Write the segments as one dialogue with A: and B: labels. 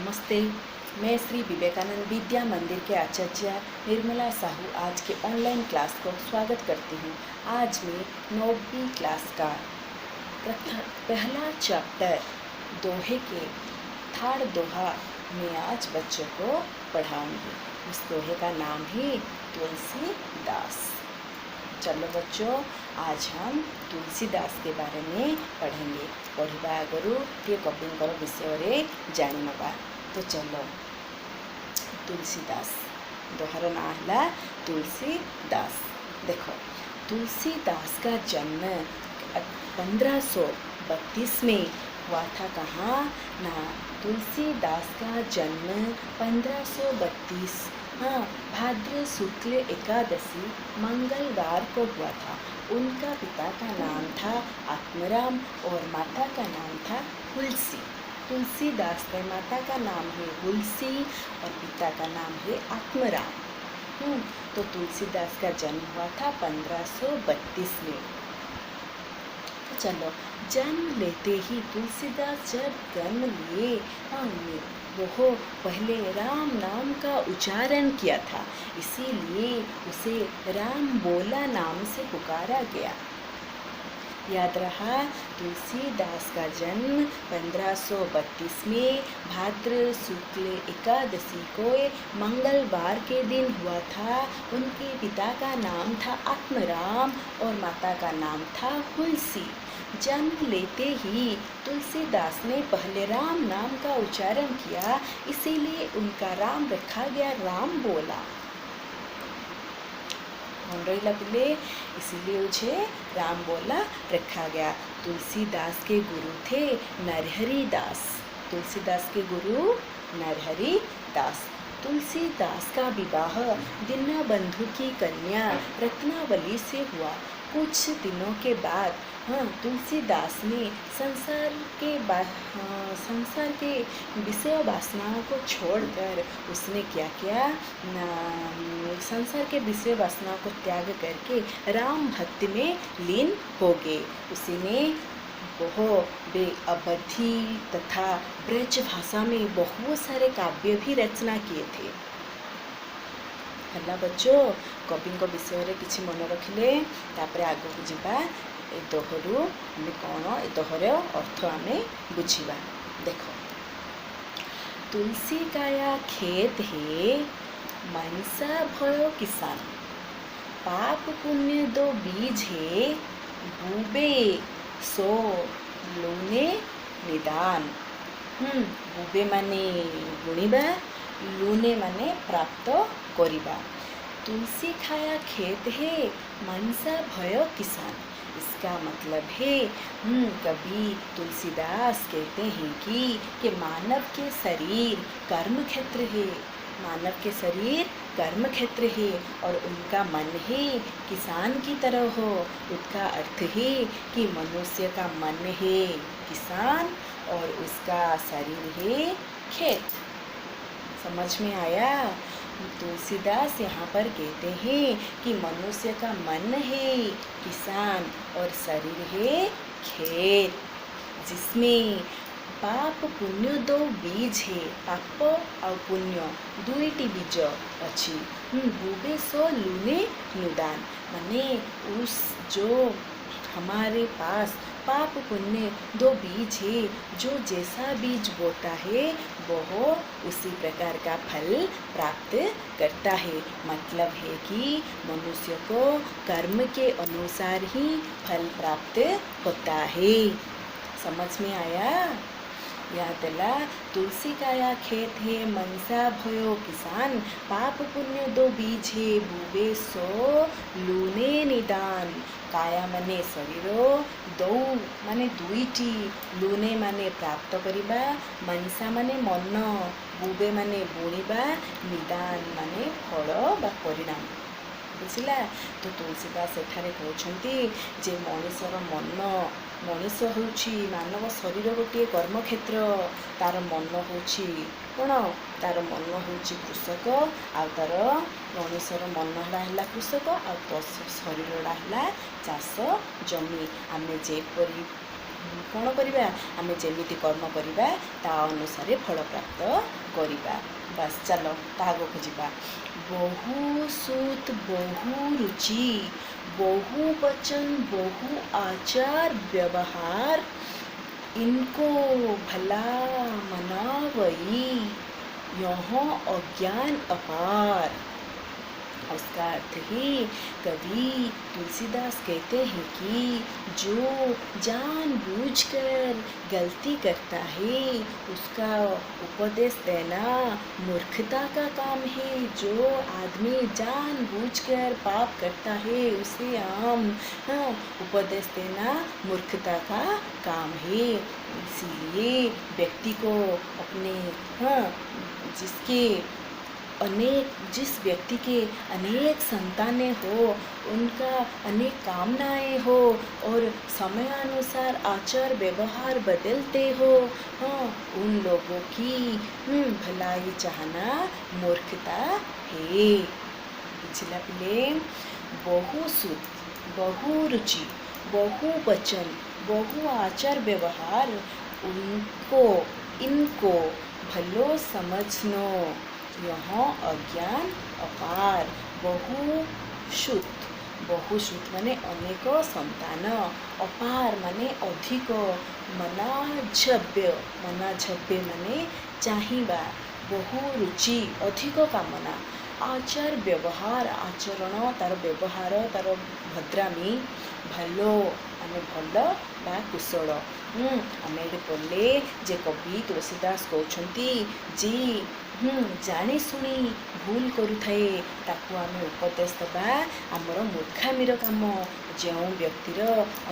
A: नमस्ते। मैं श्री विवेकानंद विद्या मंदिर के आचार्य निर्मला साहू आज के ऑनलाइन क्लास को स्वागत करती हूँ। आज मैं 9वीं क्लास का पहला चैप्टर दोहे के थर्ड दोहा में आज बच्चों को पढ़ाऊंगी। उस दोहे का नाम है तुलसीदास। चलो बच्चों, आज हम तुलसीदास के बारे में पढ़ेंगे। पढ़ा आगु ये कविंकर विषय जानी नवा। तो चलो, तुलसीदास दोहार ना है तुलसीदास। देखो, तुलसीदास का जन्म 1532 में हुआ था। कहाँ ना, तुलसीदास का जन्म 1532 भाद्र शुक्ल एकादशी मंगलवार को हुआ था। उनका पिता का नाम था आत्माराम और माता का नाम था हुलसी। तुलसीदास के माता का नाम है हुलसी और पिता का नाम है आत्माराम। तो तुलसीदास का जन्म हुआ था 1532 में। चलो, जन्म लेते ही तुलसीदास जब जन्म लिए वो पहले राम नाम का उच्चारण किया था, इसीलिए उसे राम बोला नाम से पुकारा गया। याद रहा, तुलसीदास का जन्म 1532 में भाद्र शुक्ल एकादशी को मंगलवार के दिन हुआ था। उनके पिता का नाम था आत्माराम और माता का नाम था हुलसी। जन्म लेते ही तुलसीदास ने पहले राम नाम का उच्चारण किया, इसीलिए उनका राम रखा गया राम बोला। पिले इसीलिए उसे राम बोला रखा गया। तुलसीदास के गुरु थे नरहरि दास। तुलसीदास के गुरु नरहरि दास। तुलसीदास का विवाह दीनबंधु की कन्या रत्नावली से हुआ। कुछ दिनों के बाद तुलसीदास ने संसार के विषय वासनाओं को छोड़कर उसने क्या किया ना, संसार के विषय वासनाओं को त्याग करके राम भक्ति में लीन हो गए। उसने अवधि तथा ब्रज भाषा में बहुत सारे काव्य भी रचना किए थे। हला बच्चों, कवि को विषय किसी मन रखिले तापर आगू जावा। ए दोहरु आम कौन ए दोहर अर्थ आम बुझा। देखो, तुलसी काया खेत है मनसा भयो किसान, पाप पुण्य दो बीज है बूबे सो लूने निदान। बूबे माने बुणिबा, लूने माने प्राप्त करिबा। तुलसी खाया खेत है मनसा भयो किसान। इसका मतलब है कवि तुलसीदास कहते हैं कि मानव के शरीर कर्म क्षेत्र है। मानव के शरीर कर्म क्षेत्र है और उनका मन है किसान की तरह हो। उसका अर्थ है कि मनुष्य का मन है किसान और उसका शरीर है खेत। समझ में आया? तुलसीदास यहाँ पर कहते हैं कि मनुष्य का मन है किसान और शरीर है खेत, जिसमें पाप पुण्य दो बीज है। पाप और पुण्य दुईटी बीज अच्छी। बुबे सो लूने निदान माने उस जो हमारे पास पाप पुण्य दो बीज है, जो जैसा बीज बोता है वो उसी प्रकार का फल प्राप्त करता है। मतलब है कि मनुष्य को कर्म के अनुसार ही फल प्राप्त होता है। समझ में आया? याद ला, तुलसी काया खेत है मनसा भयो किसान, पाप पुण्य दो बीज है बूबे सो लूने निदान। काया माने शरीर, दौ माने दुईटी, लूने माने प्राप्त करिबा, मनसा माने मन, बूबे माने बुणिबा, निदान माने फल बा परिणाम। बुझिला? तो तुलसीदास एठारे कहते जे मनुष्यर मन, मनीष होउछि मानव शरीर गोटे कर्मक्षेत्र, तार मन होउछि कौन, तार मन होउछि कृषक, आ तार मनुष्यर मन है कृषक, आ शरीर है चाष जमी। आमे जेपरी କ'ଣ କରିବା ଆମେ ଯେମିତି କର୍ମ କରିବା ତା ଅନୁସାରେ ଫଳ ପ୍ରାପ୍ତ କରିବା। ବାସ୍ ଚାଲ ତା ଆଗକୁ ଯିବା। ବହୁ ସୁତ ବହୁ रुचि बहु वचन बहु आचार व्यवहार इनको भला मनावई यहाँ अज्ञान अपार। उसका अर्थ ही कवि तुलसीदास कहते हैं कि जो जानबूझकर गलती करता है उसका उपदेश देना मूर्खता का काम है। जो आदमी जानबूझकर पाप करता है उसे हम उपदेश देना मूर्खता का काम है। इसीलिए व्यक्ति को अपने जिस व्यक्ति के अनेक संतानें हो उनका अनेक कामनाएं हो और समयानुसार आचार व्यवहार बदलते हो उन लोगों की भलाई चाहना मूर्खता है। पिछला पिले बहु सुत बहु रुचि बहु वचन बहु आचार व्यवहार इनको भलो समझनो यहाँ अज्ञान अपार। बहुश्रुत माने अनेक संतान, अपार माने अधिक, मनाझव्य माने चाहिबा, बहु रुचि अधिक कामना, आचार व्यवहार आचरण तार व्यवहार तार भद्रामी, भलो आमे भल बा कुशल। आमे एटे पढ़ले जे कवि तुलसीदास कहउछंती जे जानी शुणी भूल करुथाए ताकू आमे उपदेश देबा आमर मूर्खामीर काम। जो व्यक्तिर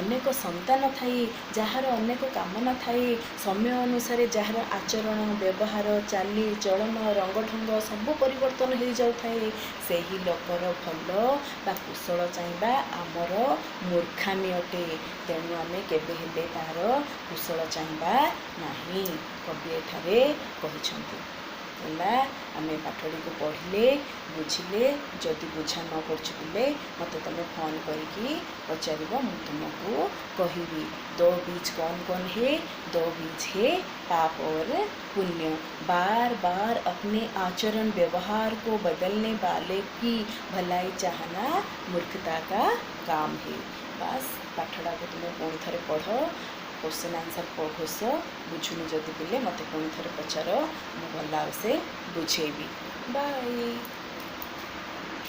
A: अनेक संतान थाई जार अनेक कामना थाई समय अनुसार जार आचरण व्यवहार चाली चलन रंगढंग सब परिवर्तन हो जाए से ही लोकर भल बा कुशल चाहिए आमर मूर्खामी अटे। तेणु आमे केबे हेले तार कुशल चाहिए नहीं कवि एठारे कहिछंती। आमे पाठटी को पढ़ले बुझिले जदि बुझा न पड़े मत तुम फोन करके पचार मु तुमको कहबी। दो बीज कौन कौन है? दो बीज है पाप और पुण्य। बार बार अपने आचरण व्यवहार को बदलने वाले की भलाई चाहना मूर्खता का काम है। बस पाठटा को तुम पुणी थे पढ़, क्वेश्चन आंसर पढ़ोस, बुझुनी जदि पिले मत पुणी थे पचार, मु भल से बुझेबी। बाय।